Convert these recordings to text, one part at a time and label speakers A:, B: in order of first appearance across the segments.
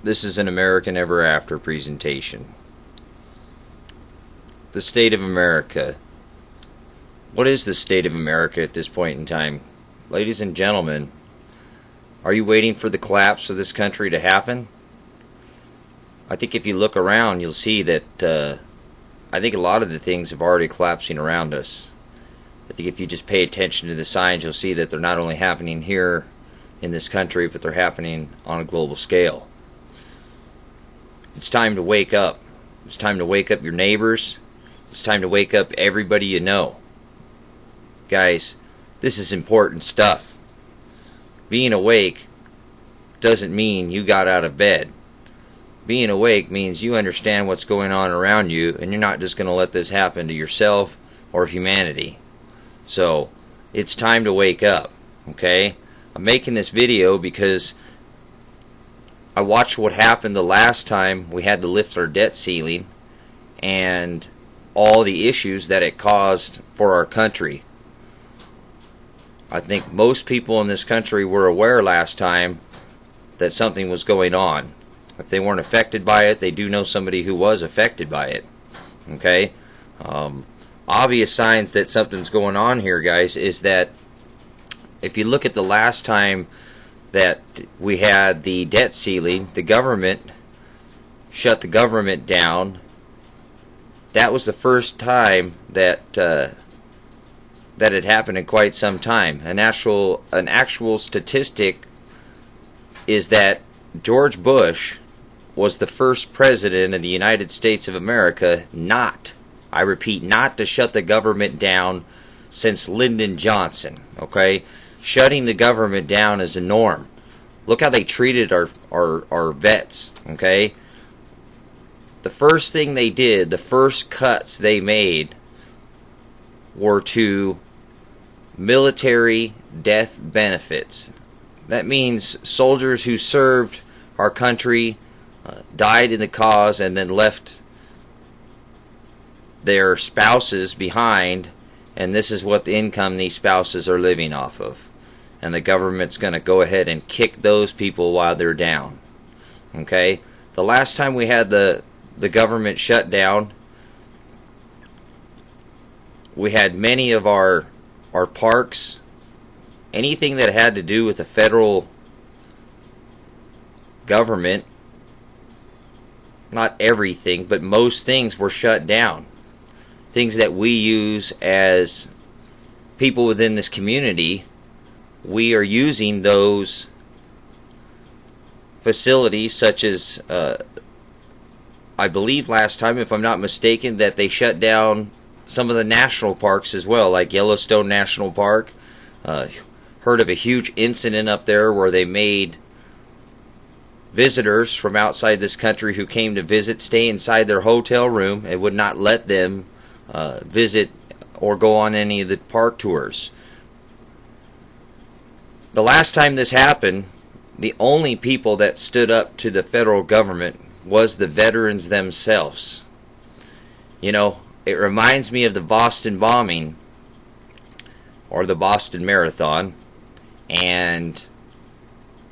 A: This is an American Ever After presentation. The state of America. What is the state of America at this point in time? Ladies and gentlemen, are you waiting for the collapse of this country to happen? I think if you look around, you'll see that I think a lot of the things have already collapsing around us. I think if you just pay attention to the signs, you'll see that they're not only happening here in this country, but they're happening on a global scale. It's time to wake up. It's time to wake up your neighbors. It's time to wake up everybody you know. Guys, this is important stuff. Being awake doesn't mean you got out of bed. Being awake means you understand what's going on around you, and you're not just going to let this happen to yourself or humanity. So, it's time to wake up, okay? I'm making this video because I watched what happened the last time we had to lift our debt ceiling and all the issues that it caused for our country. I think most people in this country were aware last time that something was going on. If they weren't affected by it, they do know somebody who was affected by it. Okay? Obvious signs that something's going on here, guys, is that if you look at the last time that we had the debt ceiling, the government shut the government down. That was the first time that that had happened in quite some time. An actual statistic is that George Bush was the first president of the United States of America not, I repeat, not to shut the government down since Lyndon Johnson. Okay? Shutting the government down is a norm. Look how they treated our vets. Okay? The first thing they did, the first cuts they made were to military death benefits. That means soldiers who served our country, died in the cause, and then left their spouses behind, and this is what the income these spouses are living off of. And the government's going to go ahead and kick those people while they're down. Okay? The last time we had the government shut down, we had many of our parks, anything that had to do with the federal government, not everything, but most things were shut down. Things that we use as people within this community, we are using those facilities, such as I believe last time, if I'm not mistaken, that they shut down some of the national parks as well, like Yellowstone National Park. Heard of a huge incident up there where they made visitors from outside this country who came to visit stay inside their hotel room and would not let them visit or go on any of the park tours. The last time this happened, the only people that stood up to the federal government was the veterans themselves. You know, it reminds me of the Boston bombing or the Boston Marathon, and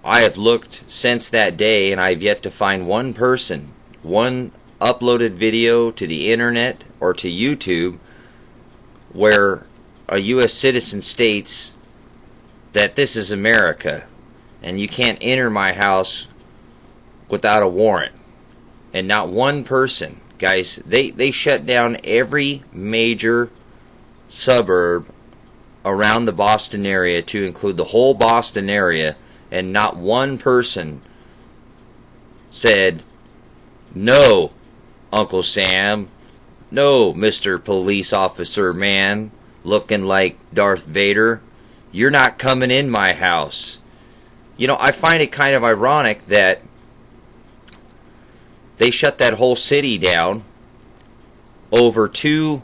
A: I have looked since that day and I've yet to find one person, one uploaded video to the internet or to YouTube where a U.S. citizen states that this is America and you can't enter my house without a warrant. And not one person. Guys, they shut down every major suburb around the Boston area to include the whole Boston area, and not one person said, "No, Uncle Sam, no, Mr. Police Officer Man, looking like Darth Vader, you're not coming in my house." You know, I find it kind of ironic that they shut that whole city down over two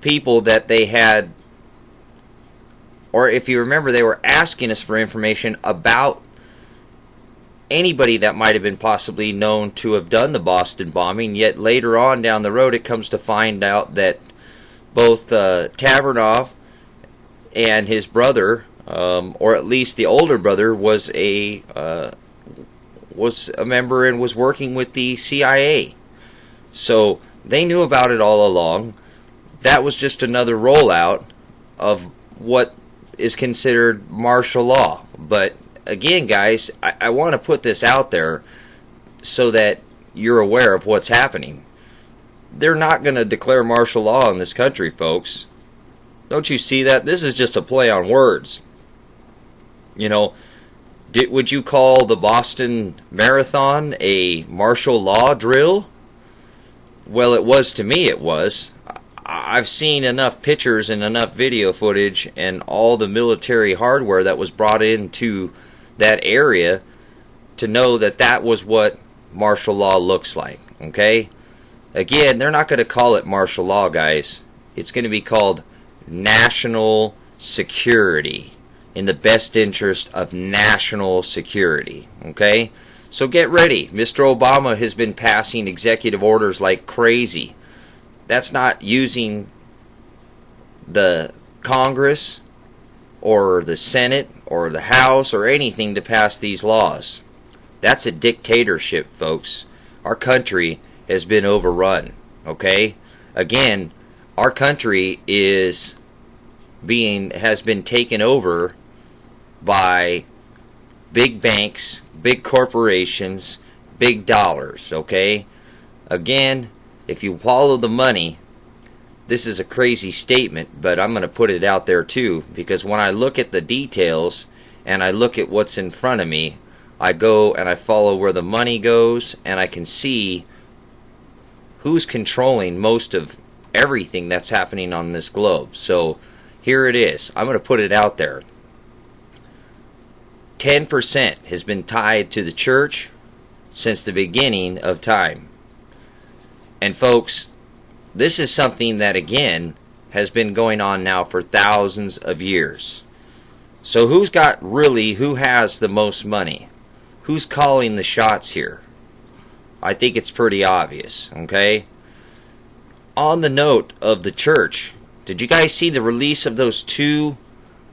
A: people that they had, or if you remember, they were asking us for information about anybody that might have been possibly known to have done the Boston bombing, yet later on down the road it comes to find out that both Tavernoff and his brother, or at least the older brother, was was a member and was working with the CIA. So they knew about it all along. That was just another rollout of what is considered martial law. But again, guys, I want to put this out there so that you're aware of what's happening. They're not going to declare martial law in this country, folks. Don't you see that? This is just a play on words. You know, would you call the Boston Marathon a martial law drill? Well, it was to me, it was. I've seen enough pictures and enough video footage and all the military hardware that was brought into that area to know that that was what martial law looks like, okay? Again, they're not going to call it martial law, guys. It's going to be called national security, in the best interest of national security, okay? So get ready. Mr. Obama has been passing executive orders like crazy. That's not using the Congress or the Senate or the House or anything to pass these laws. That's a dictatorship, folks. Our country has been overrun, okay? Again, our country has been taken over by big banks, big corporations, big dollars, okay? Again, if you follow the money, this is a crazy statement, but I'm going to put it out there too, because when I look at the details and I look at what's in front of me, I go and I follow where the money goes, and I can see who's controlling most of everything that's happening on this globe. So here it is. I'm going to put it out there. 10% has been tied to the church since the beginning of time. And folks, this is something that, again, has been going on now for thousands of years. So who has the most money? Who's calling the shots here? I think it's pretty obvious, okay? On the note of the church, did you guys see the release of those 2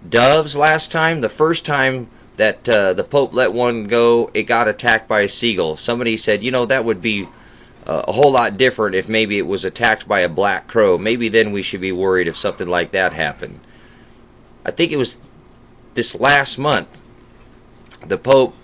A: doves last time? The first time that the Pope let one go, it got attacked by a seagull. Somebody said, that would be a whole lot different if maybe it was attacked by a black crow. Maybe then we should be worried if something like that happened. I think it was this last month, the Pope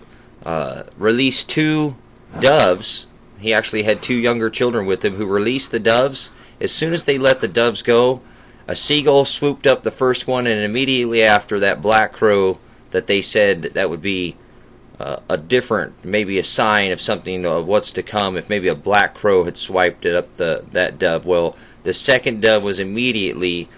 A: released 2 doves. He actually had 2 younger children with him who released the doves. As soon as they let the doves go, a seagull swooped up the first one, and immediately after, that black crow that they said that would be a different, maybe a sign of something of what's to come, if maybe a black crow had swiped it up that dove. Well, the second dove was immediately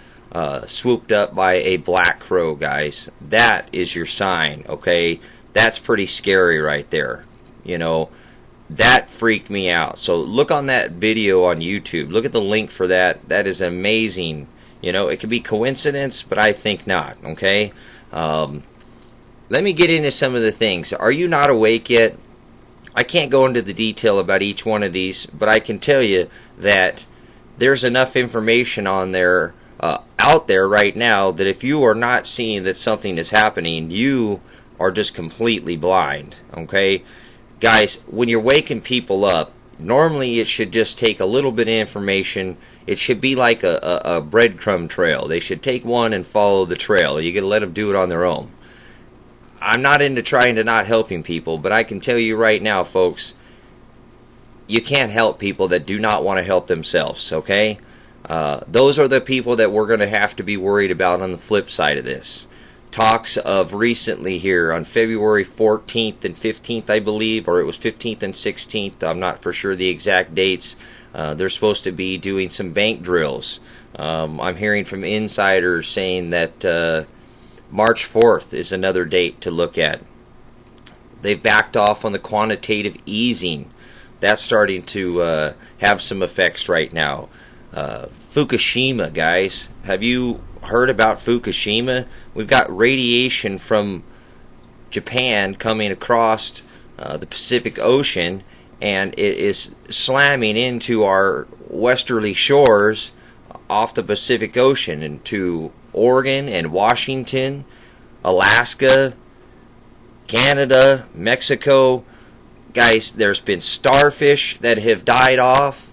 A: swooped up by a black crow, guys. That is your sign, okay? That's pretty scary right there. That freaked me out. So look on that video on YouTube. Look at the link for that. That is amazing. It could be coincidence, but I think not, okay? Let me get into some of the things. Are you not awake yet? I can't go into the detail about each one of these, but I can tell you that there's enough information on there, out there right now, that if you are not seeing that something is happening, you are just completely blind, okay? Guys, when you're waking people up, normally it should just take a little bit of information. It should be like a breadcrumb trail. They should take one and follow the trail. You got to let them do it on their own. I'm not into trying to not helping people, but I can tell you right now, folks, you can't help people that do not want to help themselves, okay? Those are the people that we're going to have to be worried about on the flip side of this. Talks of recently here on February 14th and 15th, I believe, or it was 15th and 16th, I'm not for sure the exact dates. They're supposed to be doing some bank drills. I'm hearing from insiders saying that March 4th is another date to look at. They've backed off on the quantitative easing. That's starting to have some effects right now. Fukushima, guys. Have you heard about Fukushima? We've got radiation from Japan coming across the Pacific Ocean, and it is slamming into our westerly shores off the Pacific Ocean into Oregon and Washington, Alaska, Canada, Mexico. Guys, there's been starfish that have died off.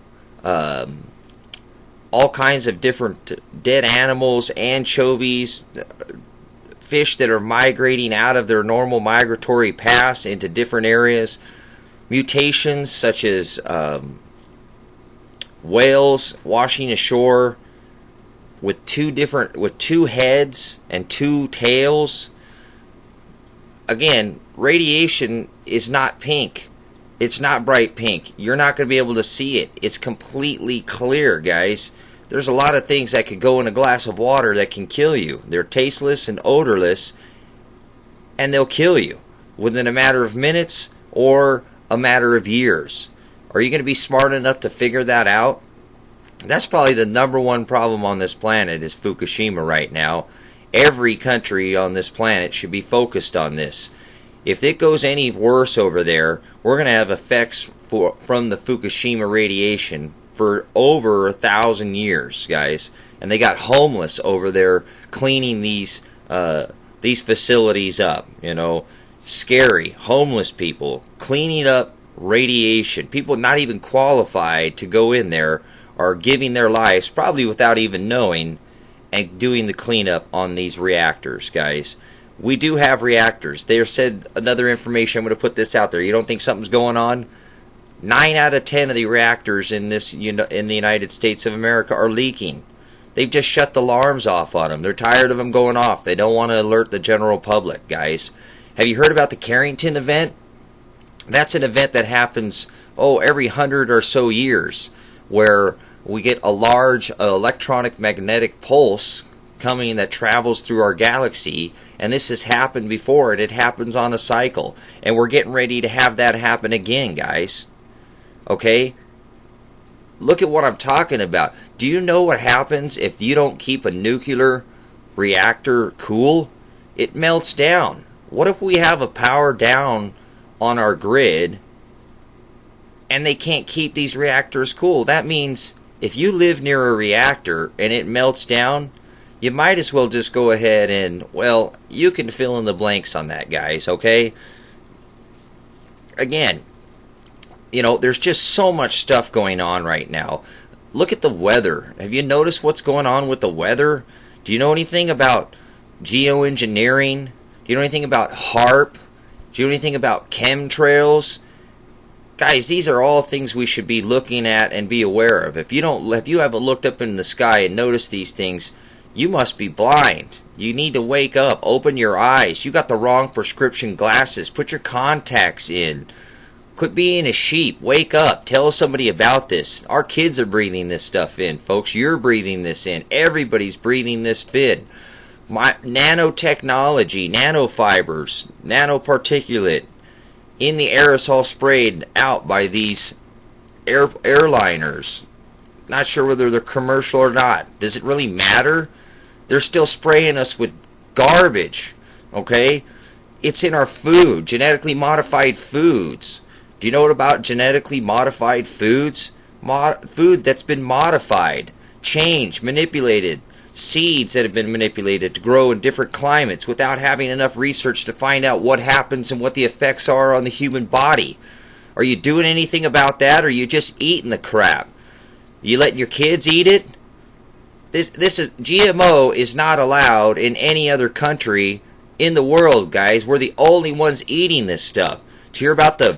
A: All kinds of different dead animals, anchovies, fish that are migrating out of their normal migratory paths into different areas. Mutations such as whales washing ashore with two heads and two tails. Again, radiation is not pink. It's not bright pink. You're not going to be able to see it. It's completely clear, guys. There's a lot of things that could go in a glass of water that can kill you. They're tasteless and odorless, and they'll kill you within a matter of minutes or a matter of years. Are you going to be smart enough to figure that out? That's probably the number one problem on this planet is Fukushima right now. Every country on this planet should be focused on this. If it goes any worse over there, we're going to have effects from the Fukushima radiation for over 1,000 years, guys. And they got homeless over there cleaning these facilities up. You know, scary homeless people cleaning up radiation. People not even qualified to go in there are giving their lives, probably without even knowing, and doing the cleanup on these reactors, guys. We do have reactors. They said another information. I'm going to put this out there. You don't think something's going on? 9 out of 10 of the reactors in the United States of America are leaking. They've just shut the alarms off on them. They're tired of them going off. They don't want to alert the general public, guys. Have you heard about the Carrington event? That's an event that happens, every 100 or so years, where we get a large electronic magnetic pulse coming that travels through our galaxy, and this has happened before, and it happens on a cycle, and we're getting ready to have that happen again, guys. Okay? Look at what I'm talking about. Do you know what happens if you don't keep a nuclear reactor cool? It melts down. What if we have a power down on our grid and they can't keep these reactors cool? That means if you live near a reactor and it melts down, you might as well just go ahead and, well, you can fill in the blanks on that, guys, okay? Again, you know, there's just so much stuff going on right now. Look at the weather. Have you noticed what's going on with the weather? Do you know anything about geoengineering? Do you know anything about HARP? Do you know anything about chemtrails? Guys, these are all things we should be looking at and be aware of. If you haven't looked up in the sky and noticed these things, you must be blind. You need to wake up, open your eyes. You got the wrong prescription glasses. Put your contacts in. Quit being a sheep. Wake up. Tell somebody about this. Our kids are breathing this stuff in, folks. You're breathing this in. Everybody's breathing this in. Nanotechnology, nanofibers, nanoparticulate in the aerosol sprayed out by these airliners. Not sure whether they're commercial or not. Does it really matter? They're still spraying us with garbage. Okay? It's in our food. Genetically modified foods. Do you know what about genetically modified foods? Food that's been modified, changed, manipulated. Seeds that have been manipulated to grow in different climates without having enough research to find out what happens and what the effects are on the human body. Are you doing anything about that, or are you just eating the crap? You letting your kids eat it? GMO is not allowed in any other country in the world, guys. We're the only ones eating this stuff. To hear about the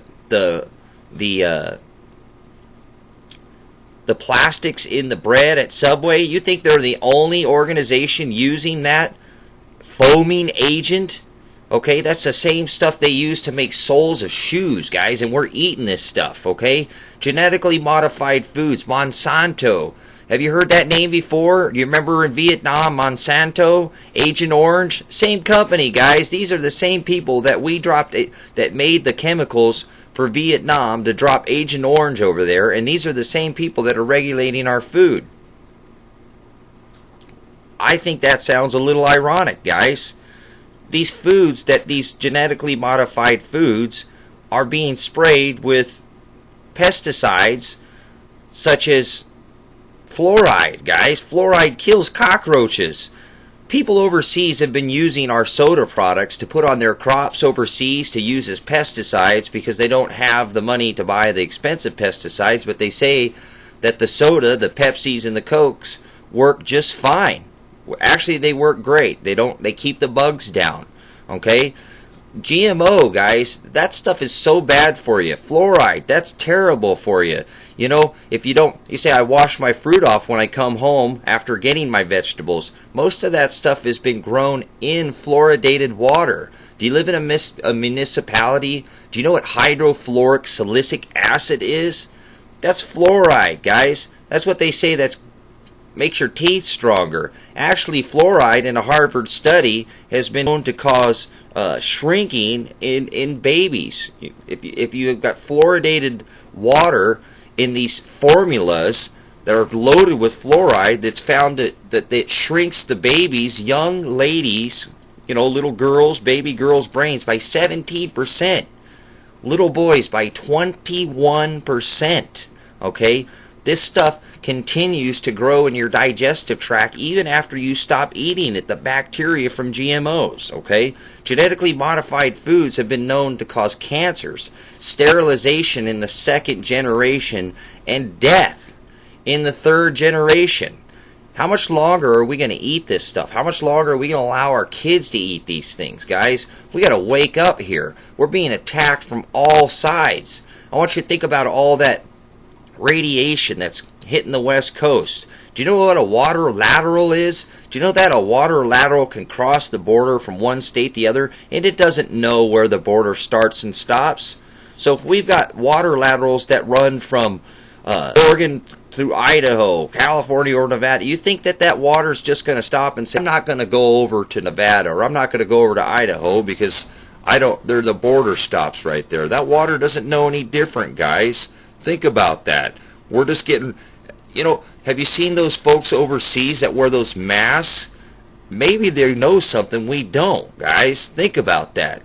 A: plastics in the bread at Subway, you think they're the only organization using that foaming agent? Okay, that's the same stuff they use to make soles of shoes, guys, and we're eating this stuff, okay? Genetically modified foods, Monsanto. Have you heard that name before? You remember in Vietnam, Monsanto, Agent Orange? Same company, guys. These are the same people that that made the chemicals for Vietnam to drop Agent Orange over there, and these are the same people that are regulating our food. I think that sounds a little ironic, guys. These foods, these genetically modified foods, are being sprayed with pesticides such as fluoride, guys. Fluoride kills cockroaches. People overseas have been using our soda products to put on their crops overseas to use as pesticides because they don't have the money to buy the expensive pesticides, but they say that the soda, the Pepsis and the Cokes work just fine. Actually, they work great. They keep the bugs down. Okay? GMO, guys, that stuff is so bad for you. Fluoride, that's terrible for you. You know, if you don't, you say, I wash my fruit off when I come home after getting my vegetables. Most of that stuff has been grown in fluoridated water. Do you live in a municipality? Do you know what hydrofluoric silicic acid is? That's fluoride, guys. That's what they say makes your teeth stronger. Actually, fluoride in a Harvard study has been known to cause shrinking in babies. If you have got fluoridated water in these formulas that are loaded with fluoride, that's found that it shrinks the babies, young ladies, little girls, baby girls' brains by 17%. Little boys by 21%. Okay? This stuff continues to grow in your digestive tract even after you stop eating it, the bacteria from GMOs, okay? Genetically modified foods have been known to cause cancers, sterilization in the second generation, and death in the third generation. How much longer are we going to eat this stuff? How much longer are we going to allow our kids to eat these things, guys? We got to wake up here. We're being attacked from all sides. I want you to think about all that radiation that's hitting the West Coast. Do you know what a water lateral is? Do you know that a water lateral can cross the border from one state to the other, and it doesn't know where the border starts and stops? So if we've got water laterals that run from Oregon through Idaho, California, or Nevada, you think that water's just going to stop and say, I'm not going to go over to Nevada, or I'm not going to go over to Idaho because the border stops right there. That water doesn't know any different, guys. Think about that. We're just getting, have you seen those folks overseas that wear those masks? Maybe they know something we don't, guys. Think about that.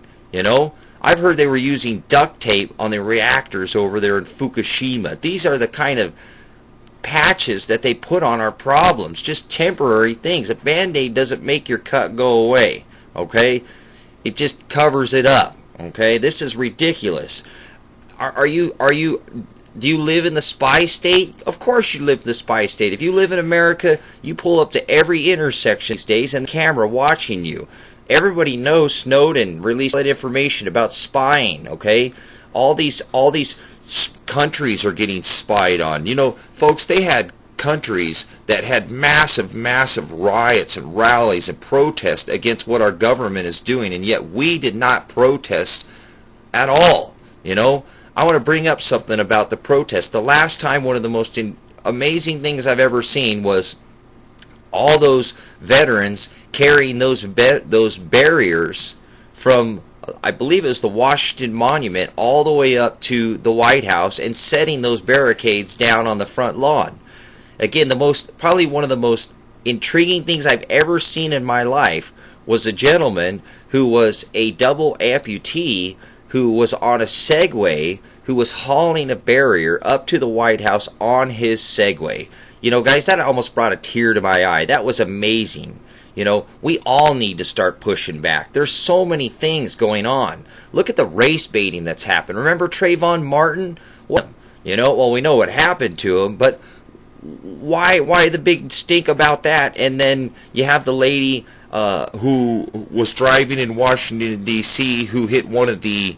A: I've heard they were using duct tape on the reactors over there in Fukushima. These are the kind of patches that they put on our problems, just temporary things. A Band-Aid doesn't make your cut go away, okay? It just covers it up, okay? This is ridiculous. Do you live in the spy state? Of course you live in the spy state. If you live in America, you pull up to every intersection these days and the camera watching you. Everybody knows Snowden released that information about spying, okay? All these countries are getting spied on. Folks, they had countries that had massive riots and rallies and protests against what our government is doing, and yet we did not protest at all, I want to bring up something about the protest. The last time, one of the most amazing things I've ever seen was all those veterans carrying those barriers from, I believe it was the Washington Monument, all the way up to the White House and setting those barricades down on the front lawn. Again, probably one of the most intriguing things I've ever seen in my life was a gentleman who was a double amputee who was on a Segway, who was hauling a barrier up to the White House on his Segway. Guys, that almost brought a tear to my eye. That was amazing. We all need to start pushing back. There's so many things going on. Look at the race baiting that's happened. Remember Trayvon Martin? Well, we know what happened to him, but why the big stink about that? And then you have the lady who was driving in Washington, D.C., who hit one of the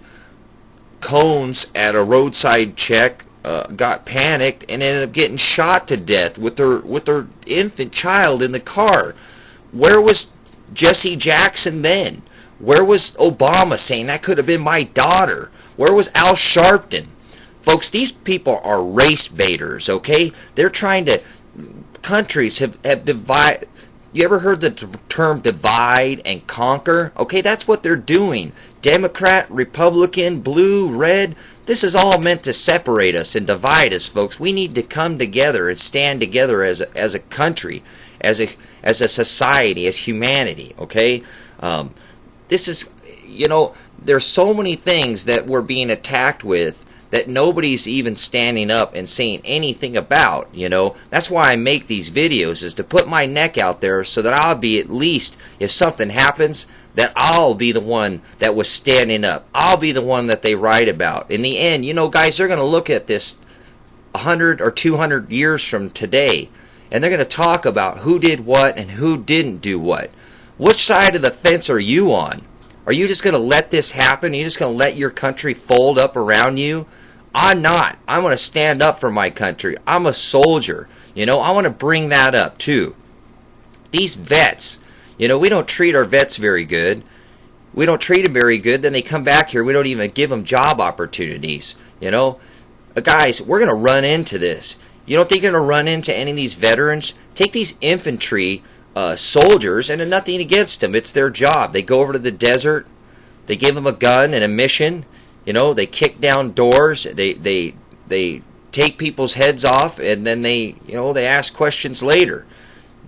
A: cones at a roadside check, got panicked, and ended up getting shot to death with her infant child in the car. Where was Jesse Jackson then? Where was Obama saying that could have been my daughter? Where was Al Sharpton? Folks, these people are race baiters, okay? They're trying to... Countries have divided... You ever heard the term divide and conquer? Okay, that's what they're doing. Democrat, Republican, blue, red. This is all meant to separate us and divide us, folks. We need to come together and stand together as a country, as a society, as humanity, okay? This is, there's so many things that we're being attacked with that nobody's even standing up and saying anything about, you know. That's why I make these videos, is to put my neck out there so that I'll be, at least, if something happens, that I'll be the one that was standing up. I'll be the one that they write about. In the end, you know, guys, they're going to look at this 100 or 200 years from today, and they're going to talk about who did what and who didn't do what. Which side of the fence are you on? Are you just going to let this happen? Are you just going to let your country fold up around you? I'm not. I'm going to stand up for my country. I'm a soldier. You know, I want to bring that up too. These vets, you know, we don't treat our vets very good. We don't treat them very good. Then they come back here. We don't even give them job opportunities. You know, guys, we're going to run into this. You don't think you're going to run into any of these veterans? Take these infantry soldiers, and nothing against them. It's their job. They go over to the desert. They give them a gun and a mission. You know, they kick down doors. They take people's heads off, and then they ask questions later.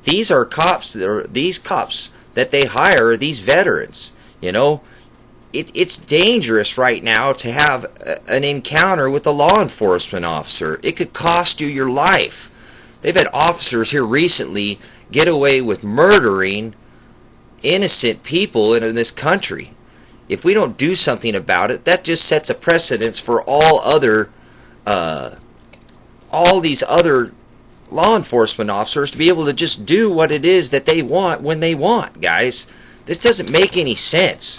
A: These are cops. These cops that they hire are these veterans. You know, it's dangerous right now to have an encounter with a law enforcement officer. It could cost you your life. They've had officers here recently get away with murdering innocent people in this country. If we don't do something about it, that just sets a precedence for all these other law enforcement officers to be able to just do what it is that they want when they want, guys. This doesn't make any sense.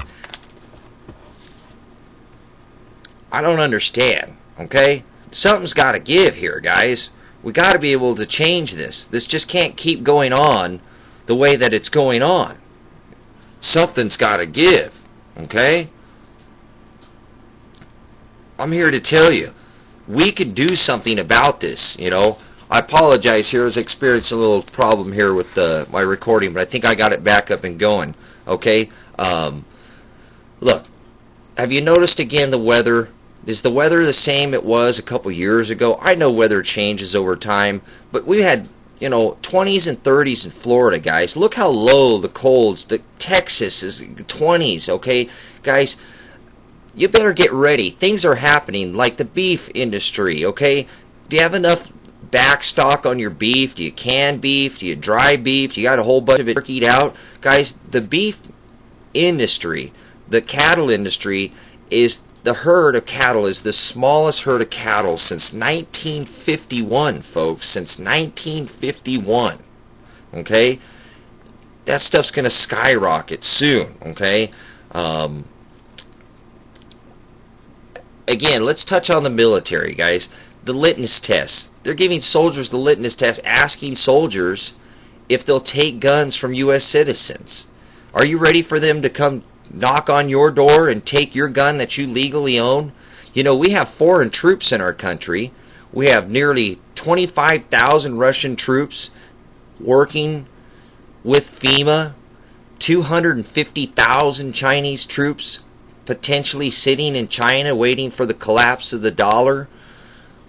A: I don't understand, okay? Something's got to give here, guys. We got to be able to change this. This just can't keep going on the way that it's going on. Something's got to give, okay? I'm here to tell you, we could do something about this, you know. I apologize here. I was experiencing a little problem here with my recording, but I think I got it back up and going, okay? Look, have you noticed again the weather? Is the weather the same it was a couple years ago? I know weather changes over time, but we had, 20s and 30s in Florida, guys. Look how low the colds. Texas is 20s, okay? Guys, you better get ready. Things are happening, like the beef industry, okay? Do you have enough back stock on your beef? Do you can beef? Do you dry beef? Do you got a whole bunch of it turkeyed out? Guys, the beef industry, the cattle industry, the herd of cattle is the smallest herd of cattle since 1951, folks. Since 1951. Okay? That stuff's going to skyrocket soon. Okay? Again, let's touch on the military, guys. The litmus test. They're giving soldiers the litmus test, asking soldiers if they'll take guns from U.S. citizens. Are you ready for them to come knock on your door and take your gun that you legally own? We have foreign troops in our country. We have nearly 25,000 Russian troops working with FEMA, 250,000 Chinese troops potentially sitting in China waiting for the collapse of the dollar.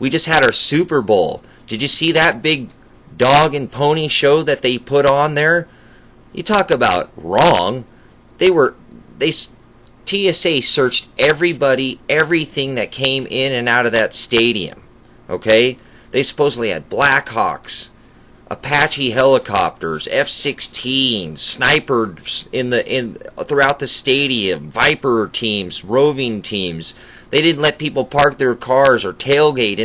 A: We just had our Super Bowl. Did you see that big dog and pony show that they put on there? You talk about wrong. TSA searched everybody, everything that came in and out of that stadium. Okay? They supposedly had Blackhawks, Apache helicopters, F-16s, snipers throughout the stadium, Viper teams, roving teams. They didn't let people park their cars or tailgate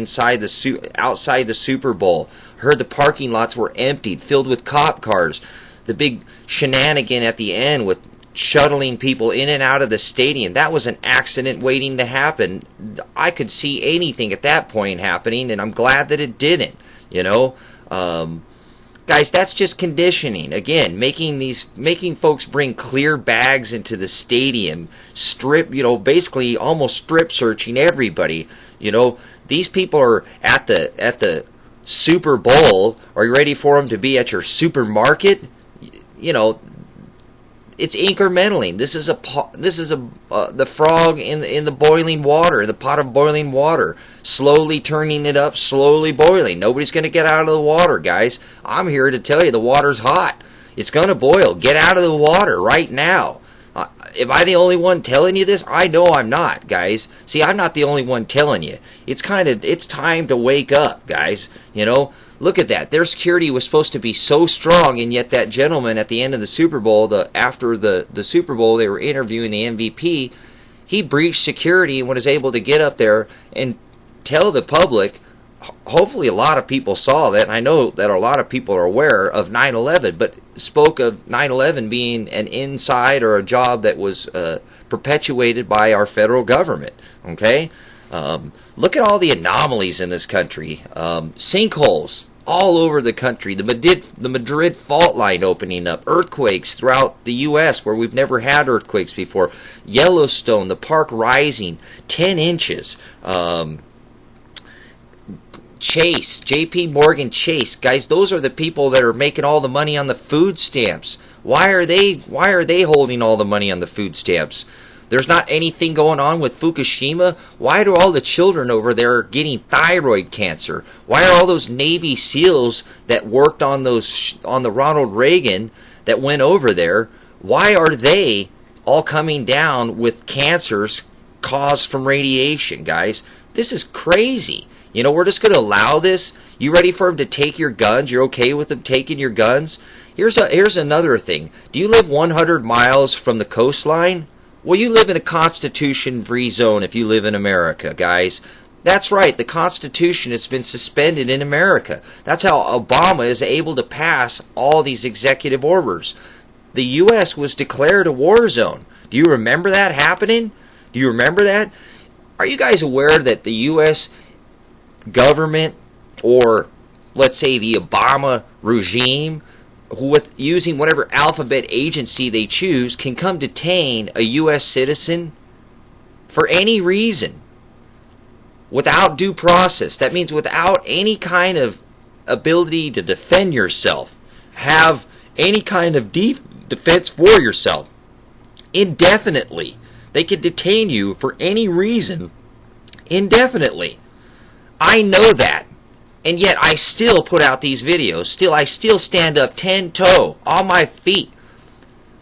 A: outside the Super Bowl. Heard the parking lots were emptied, filled with cop cars. The big shenanigan at the end with shuttling people in and out of the stadium, that was an accident waiting to happen. I could see anything at that point happening, and I'm glad that it didn't. Guys, that's just conditioning. Again, making folks bring clear bags into the stadium, basically almost strip searching everybody. These people are at the Super Bowl. Are you ready for them to be at your supermarket? It's incrementally. This is the frog in the boiling water, the pot of boiling water, slowly turning it up, slowly boiling. Nobody's going to get out of the water, guys. I'm here to tell you the water's hot. It's going to boil. Get out of the water right now. Am I the only one telling you this? I know I'm not, guys. See, I'm not the only one telling you. It's time to wake up, guys. You know, look at that. Their security was supposed to be so strong, and yet that gentleman at the end of the Super Bowl, after the Super Bowl, they were interviewing the MVP. He breached security and was able to get up there and tell the public. Hopefully a lot of people saw that, and I know that a lot of people are aware of 9/11, but spoke of 9/11 being an inside or a job that was perpetuated by our federal government. Okay, look at all the anomalies in this country. Sinkholes all over the country. The Madrid fault line opening up. Earthquakes throughout the U.S. where we've never had earthquakes before. Yellowstone, the park rising 10 inches. Chase, J.P. Morgan Chase, guys, those are the people that are making all the money on the food stamps. Why are they holding all the money on the food stamps? There's not anything going on with Fukushima. Why do all the children over there getting thyroid cancer? Why are all those Navy SEALs that worked on the Ronald Reagan that went over there, why are they all coming down with cancers caused from radiation, guys? This is crazy. You know, we're just going to allow this. You ready for them to take your guns? You're okay with them taking your guns? Here's another thing. Do you live 100 miles from the coastline? Well, you live in a Constitution-free zone if you live in America, guys. That's right. The Constitution has been suspended in America. That's how Obama is able to pass all these executive orders. The U.S. was declared a war zone. Do you remember that happening? Do you remember that? Are you guys aware that the U.S. government, or let's say the Obama regime, with using whatever alphabet agency they choose, can come detain a U.S. citizen for any reason without due process? That means without any kind of ability to defend yourself, have any kind of defense for yourself. Indefinitely. They can detain you for any reason indefinitely. I know that, and yet I still put out these videos. I still stand up 10-toe on my feet,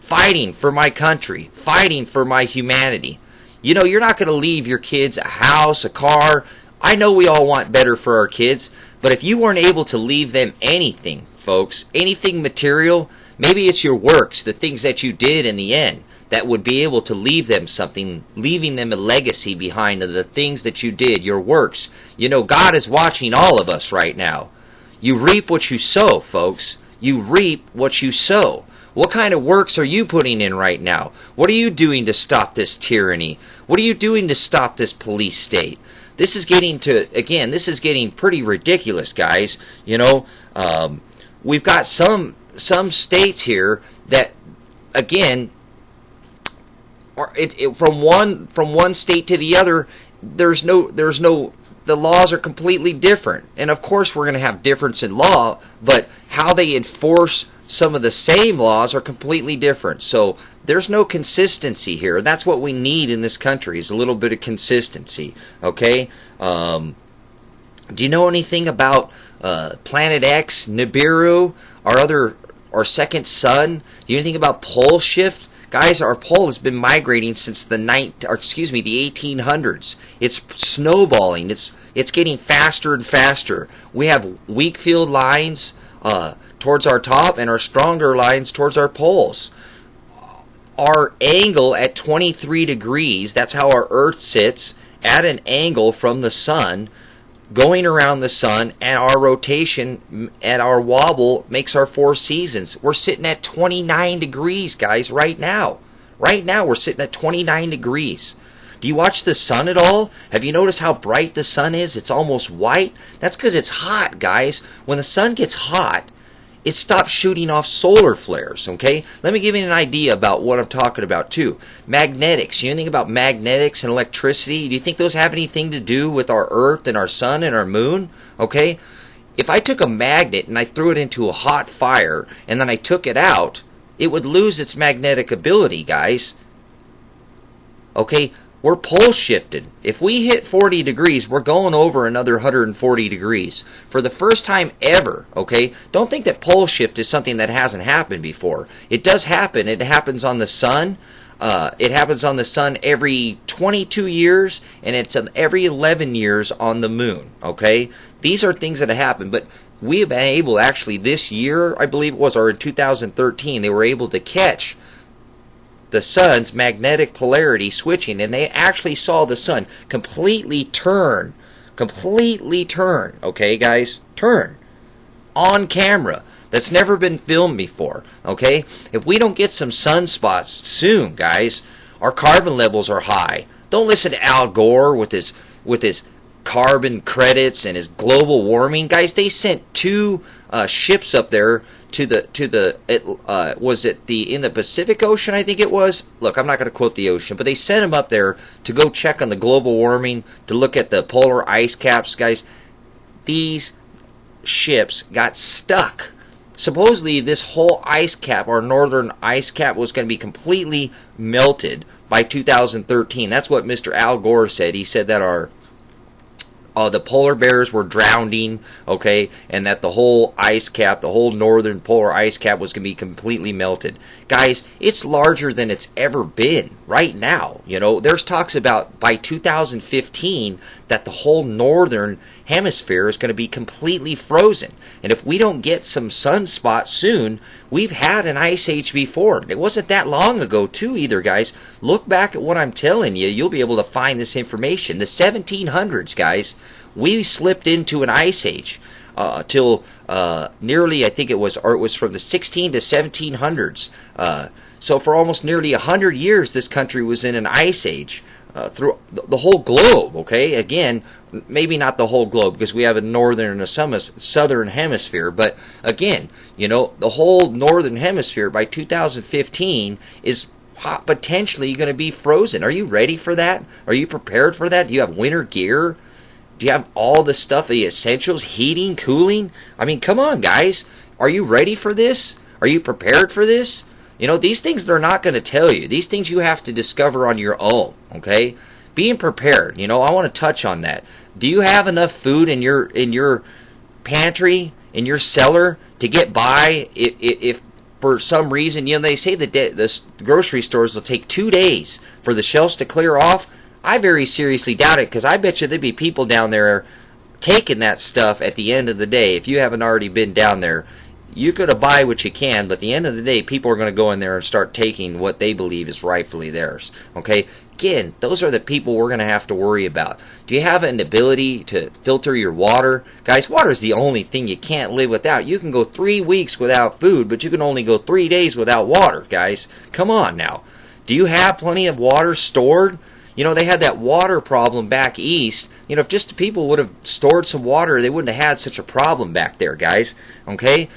A: fighting for my country, fighting for my humanity. You know, you're not going to leave your kids a house, a car. I know we all want better for our kids, but if you weren't able to leave them anything, folks, anything material, maybe it's your works, the things that you did in the end, that would be able to leave them something, leaving them a legacy behind of the things that you did, your works. You know, God is watching all of us right now. You reap what you sow, folks. You reap what you sow. What kind of works are you putting in right now? What are you doing to stop this tyranny? What are you doing to stop this police state? This is getting pretty ridiculous, guys. You know, we've got some states here that, again, from one state to the other, the laws are completely different. And of course we're going to have difference in law, but how they enforce some of the same laws are completely different. So there's no consistency here. That's what we need in this country, is a little bit of consistency. Okay? Do you know anything about Planet X, Nibiru, our second sun? Do you know anything about pole shift? Guys, our pole has been migrating since the 1800s. It's snowballing. It's getting faster and faster. We have weak field lines towards our top and our stronger lines towards our poles. Our angle at 23 degrees, that's how our Earth sits, at an angle from the sun, going around the sun, and our rotation and our wobble makes our 4 seasons. We're sitting at 29 degrees, guys, right now. Right now, we're sitting at 29 degrees. Do you watch the sun at all? Have you noticed how bright the sun is? It's almost white. That's because it's hot, guys. When the sun gets hot, it stops shooting off solar flares, okay? Let me give you an idea about what I'm talking about, too. Magnetics. You know anything about magnetics and electricity? Do you think those have anything to do with our Earth and our sun and our moon? Okay? If I took a magnet and I threw it into a hot fire and then I took it out, it would lose its magnetic ability, guys. Okay? We're pole shifted. If we hit 40 degrees, we're going over another 140 degrees. For the first time ever, okay? Don't think that pole shift is something that hasn't happened before. It does happen. It happens on the sun. It happens on the sun every 22 years, and it's every 11 years on the moon. Okay, these are things that have happened, but we have been able, actually this year, I believe it was, or in 2013, they were able to catch the sun's magnetic polarity switching, and they actually saw the sun completely turn, okay guys, turn, on camera. That's never been filmed before, okay? If we don't get some sunspots soon, guys, our carbon levels are high. Don't listen to Al Gore with his carbon credits and his global warming. Guys, they sent two ships up there to the was it in the Pacific Ocean, I think it was. Look, I'm not going to quote the ocean, but they sent them up there to go check on the global warming, to look at the polar ice caps. Guys, these ships got stuck. Supposedly this whole ice cap, our northern ice cap, was going to be completely melted by 2013. That's what Mr. Al Gore said. He said that the polar bears were drowning, okay, and that the whole ice cap, the whole northern polar ice cap, was going to be completely melted. Guys, it's larger than it's ever been right now. You know, there's talks about by 2015 that the whole northern hemisphere is going to be completely frozen. And if we don't get some sunspots soon, we've had an ice age before. It wasn't that long ago, too, either, guys. Look back at what I'm telling you. You'll be able to find this information. The 1700s, guys, we slipped into an ice age till nearly, I think it was from the 16 to 1700s. So for almost nearly 100 years, this country was in an ice age. Through the whole globe, okay? Again, maybe not the whole globe, because we have a northern and a southern hemisphere, but again, you know, the whole northern hemisphere by 2015 is potentially going to be frozen. Are you ready for that? Are you prepared for that? Do you have winter gear? Do you have all the stuff, the essentials, heating, cooling? I mean, come on, guys. Are you ready for this? Are you prepared for this? You know, these things they're not going to tell you. These things you have to discover on your own, okay? Being prepared, you know, I want to touch on that. Do you have enough food in your pantry, in your cellar, to get by if for some reason, you know, they say that the grocery stores will take 2 days for the shelves to clear off? I very seriously doubt it, because I bet you there'd be people down there taking that stuff at the end of the day. If you haven't already been down there, you could buy what you can, but at the end of the day, people are going to go in there and start taking what they believe is rightfully theirs. Okay? Again, those are the people we're going to have to worry about. Do you have an ability to filter your water? Guys, water is the only thing you can't live without. You can go 3 weeks without food, but you can only go 3 days without water, guys. Come on now. Do you have plenty of water stored? You know, they had that water problem back east. You know, if just the people would have stored some water, they wouldn't have had such a problem back there, guys. Okay?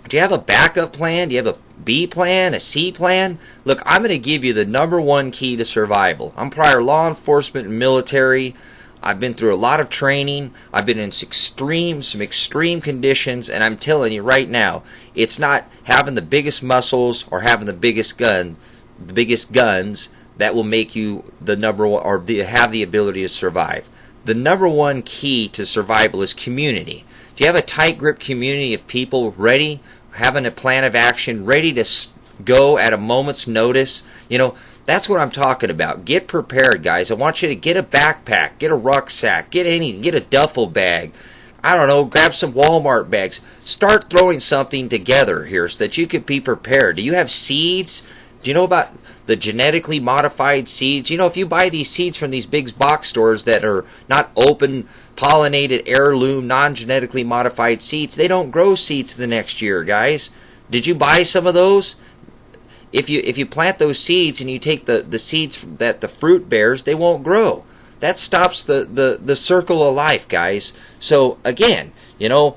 A: Do you have a backup plan? Do you have a B plan, a C plan? Look, I'm going to give you the #1 key to survival. I'm prior law enforcement and military. I've been through a lot of training. I've been in some extreme conditions, and I'm telling you right now, it's not having the biggest muscles or having the biggest guns that will make you the #1 or have the ability to survive. The #1 key to survival is community. Do you have a tight grip community of people ready, having a plan of action, ready to go at a moment's notice? You know, that's what I'm talking about. Get prepared, guys. I want you to get a backpack, get a rucksack, get a duffel bag. I don't know, grab some Walmart bags. Start throwing something together here so that you can be prepared. Do you have seeds? Do you know about the genetically modified seeds? You know, if you buy these seeds from these big box stores that are not open, pollinated, heirloom, non-genetically modified seeds, they don't grow seeds the next year, guys. Did you buy some of those? If you plant those seeds and you take the seeds that the fruit bears, they won't grow. That stops the circle of life, guys. So, again, you know,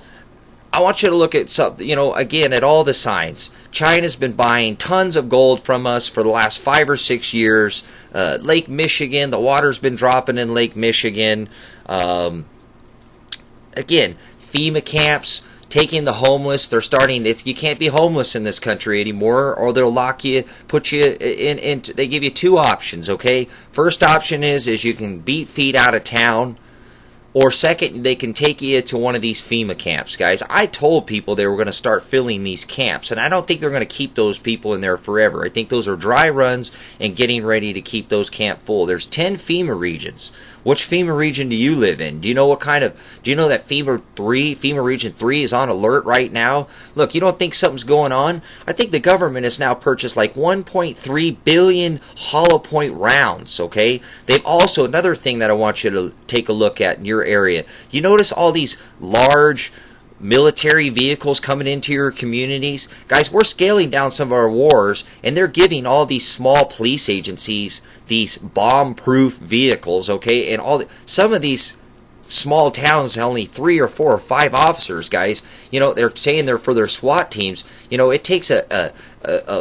A: I want you to look at something, you know, again, at all the signs. China's been buying tons of gold from us for the last 5 or 6 years. Lake Michigan, the water's been dropping in Lake Michigan. Again, FEMA camps, taking the homeless. They're starting, you can't be homeless in this country anymore, or they'll lock you, put you in, they give you 2 options, okay? First option is you can beat feet out of town, Or second, they can take you to one of these FEMA camps, guys. I told people they were going to start filling these camps, and I don't think they're going to keep those people in there forever. I think those are dry runs and getting ready to keep those camps full. There's 10 FEMA regions. Which FEMA region do you live in? Do you know do you know that FEMA Region 3 is on alert right now? Look, you don't think something's going on? I think the government has now purchased like 1.3 billion hollow point rounds, okay? They've also, another thing that I want you to take a look at in your area, you notice all these large military vehicles coming into your communities? Guys, we're scaling down some of our wars, and they're giving all these small police agencies these bomb-proof vehicles, okay? And some of these small towns have only 3 or 4 or 5 officers, guys. You know, they're saying they're for their SWAT teams. You know, it takes a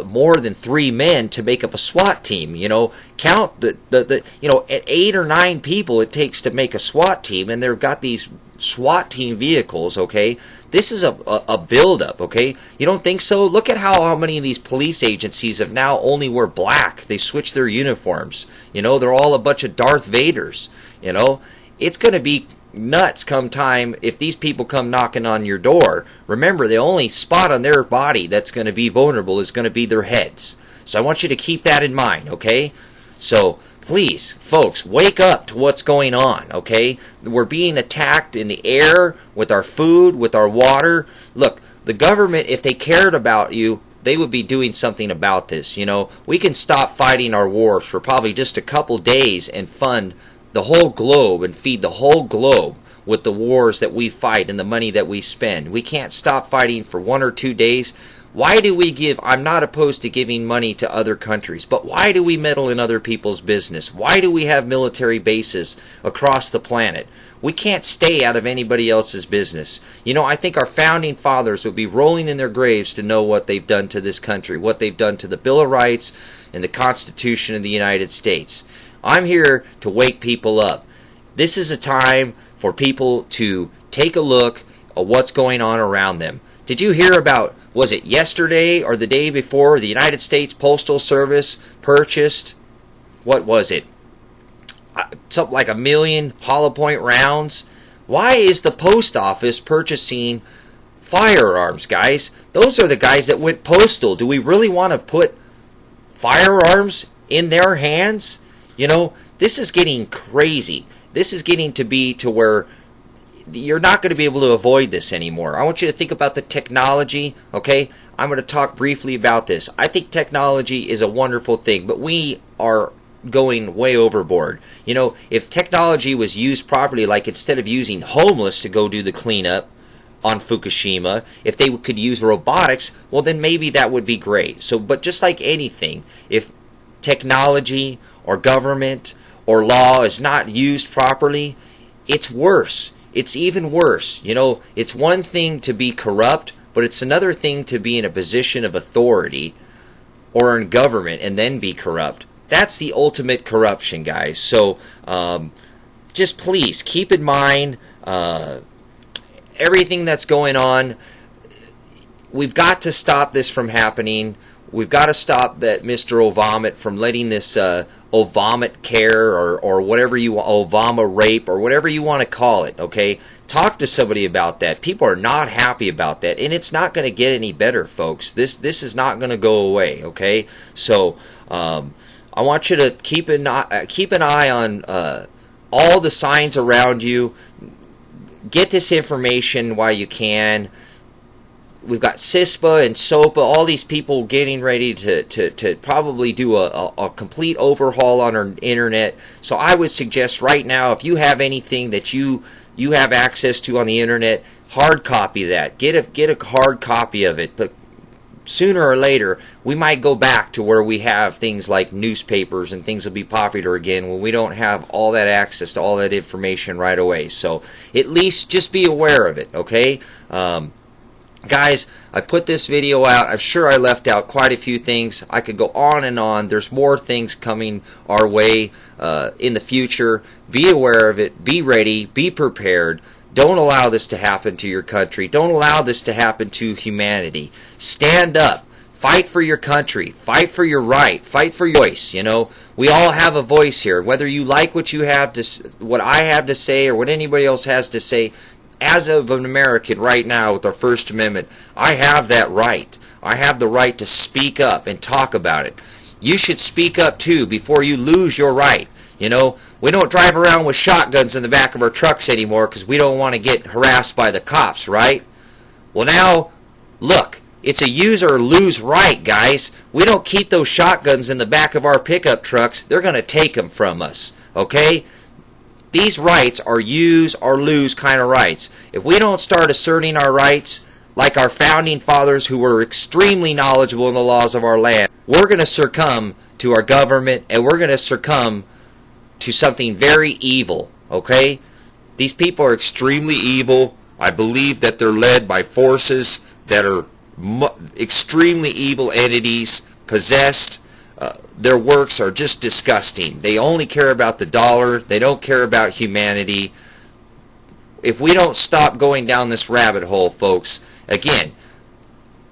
A: more than 3 men to make up a SWAT team. You know, count you know, at 8 or 9 people it takes to make a SWAT team, and they've got these SWAT team vehicles, okay? This is a buildup, okay? You don't think so? Look at how many of these police agencies have now only wear black. They switch their uniforms. You know, they're all a bunch of Darth Vaders, you know? It's going to be nuts come time if these people come knocking on your door. Remember, the only spot on their body that's going to be vulnerable is going to be their heads. So I want you to keep that in mind, okay? So please, folks, wake up to what's going on, okay? We're being attacked in the air, with our food, with our water. Look, the government, if they cared about you, they would be doing something about this. You know, we can stop fighting our wars for probably just a couple days and fund the whole globe and feed the whole globe with the wars that we fight and the money that we spend. We can't stop fighting for 1 or 2 days. Why do we give? I'm not opposed to giving money to other countries, but why do we meddle in other people's business? Why do we have military bases across the planet? We can't stay out of anybody else's business. You know, I think our founding fathers would be rolling in their graves to know what they've done to this country, what they've done to the Bill of Rights and the Constitution of the United States. I'm here to wake people up. This is a time for people to take a look at what's going on around them. Did you hear about, was it yesterday or the day before, the United States Postal Service purchased, what was it? Something like 1 million hollow point rounds. Why is the post office purchasing firearms, guys? Those are the guys that went postal. Do we really want to put firearms in their hands? You know, this is getting crazy. This is getting to be to where you're not going to be able to avoid this anymore. I want you to think about the technology, okay? I'm going to talk briefly about this. I think technology is a wonderful thing, but we are going way overboard. You know, if technology was used properly, like instead of using homeless to go do the cleanup on Fukushima, if they could use robotics, well then maybe that would be great. So, but just like anything, if technology or government or law is not used properly, it's worse. It's even worse. You know, it's one thing to be corrupt, but it's another thing to be in a position of authority or in government and then be corrupt. That's the ultimate corruption, guys. So just please keep in mind everything that's going on. We've got to stop this from happening. We've got to stop that Mr. Obama from letting this Obamacare or whatever you want, Obama rape or whatever you want to call it, okay? Talk to somebody about that. People are not happy about that, and it's not going to get any better, folks. This is not going to go away, okay? So I want you to keep an eye on all the signs around you. Get this information while you can. We've got CISPA and SOPA, all these people getting ready to probably do a complete overhaul on our internet. So I would suggest right now, if you have anything that you have access to on the internet, hard copy that. Get a hard copy of it. But sooner or later, we might go back to where we have things like newspapers and things will be popular again when we don't have all that access to all that information right away. So at least just be aware of it, okay? Guys, I put this video out. I'm sure I left out quite a few things. I could go on and on. There's more things coming our way in the future. Be aware of it. Be ready. Be prepared. Don't allow this to happen to your country. Don't allow this to happen to humanity. Stand up Fight for your country. Fight for your right. Fight for your voice. You know, we all have a voice here. Whether you like what you have to, what I have to say, or what anybody else has to say, as of an American right now with our First Amendment, I have that right. I have the right to speak up and talk about it. You should speak up too before you lose your right. You know, we don't drive around with shotguns in the back of our trucks anymore because we don't want to get harassed by the cops, right? Well, now, look. It's a use or lose right, guys. We don't keep those shotguns in the back of our pickup trucks. They're going to take them from us, okay? These rights are use or lose kind of rights. If we don't start asserting our rights, like our founding fathers who were extremely knowledgeable in the laws of our land, we're going to succumb to our government, and we're going to succumb to something very evil, okay? These people are extremely evil. I believe that they're led by forces that are extremely evil entities, possessed. Their works are just disgusting. They only care about the dollar. They don't care about humanity. If we don't stop going down this rabbit hole, folks, again,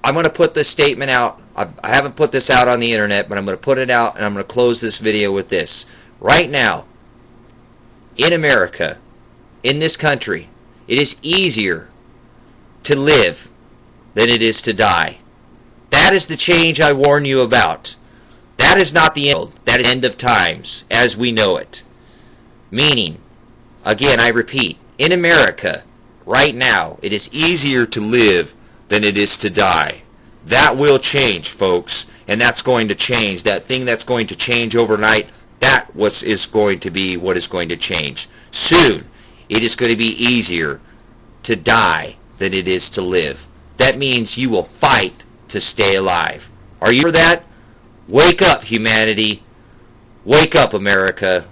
A: I'm going to put this statement out. I haven't put this out on the internet, but I'm going to put it out, and I'm going to close this video with this. Right now, in America, in this country, it is easier to live than it is to die. That is the change I warn you about. That is not the end. That is the end of times as we know it. Meaning, again, I repeat, in America, right now, it is easier to live than it is to die. That will change, folks, and that's going to change. That thing that's going to change overnight, that is going to be what is going to change. Soon, it is going to be easier to die than it is to live. That means you will fight to stay alive. Are you for that? Wake up, humanity. Wake up, America.